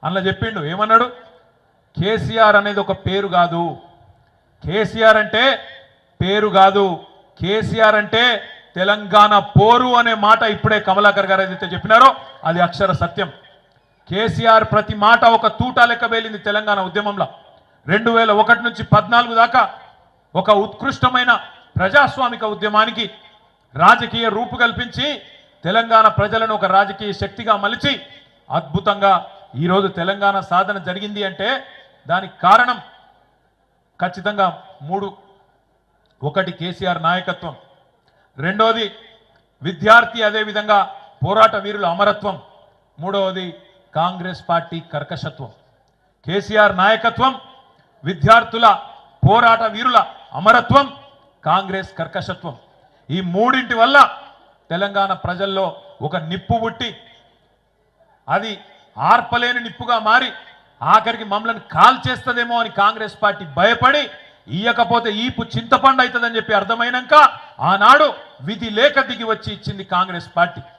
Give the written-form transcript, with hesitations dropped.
అందులో చెప్పిండు ఏమన్నాడు, కేసీఆర్ అనేది ఒక పేరు కాదు, కేసీఆర్ అంటే పేరు కాదు, కేసీఆర్ అంటే తెలంగాణ పోరు అనే మాట ఇప్పుడే కమలాకర్ గారు ఏదైతే చెప్పినారో అది అక్షర సత్యం. కేసీఆర్ ప్రతి మాట ఒక తూటా లెక్క వేలింది తెలంగాణ ఉద్యమంలో. 2001 నుంచి 14 దాకా ఒక ఉత్కృష్టమైన ప్రజాస్వామిక ఉద్యమానికి రాజకీయ రూపు కల్పించి తెలంగాణ ప్రజలను ఒక రాజకీయ శక్తిగా మలిచి అద్భుతంగా ఈరోజు తెలంగాణ సాధన జరిగింది అంటే దానికి కారణం ఖచ్చితంగా 3. ఒకటి కేసీఆర్ నాయకత్వం, రెండోది విద్యార్థి అదేవిధంగా పోరాట వీరుల అమరత్వం, మూడవది కాంగ్రెస్ పార్టీ కర్కశత్వం. కేసీఆర్ నాయకత్వం, విద్యార్థుల పోరాట వీరుల అమరత్వం, కాంగ్రెస్ కర్కశత్వం, ఈ మూడింటి వల్ల తెలంగాణ ప్రజల్లో ఒక నిప్పు పుట్టి అది ఆర్పలేని నిప్పుగా మారి ఆఖరికి మమ్మల్ని కాల్ చేస్తుందేమో అని కాంగ్రెస్ పార్టీ భయపడి ఇయ్యకపోతే ఈపు చింతపండు అవుతుందని చెప్పి అర్థమైనాక ఆనాడు విధి లేక దిగి వచ్చి ఇచ్చింది కాంగ్రెస్ పార్టీ.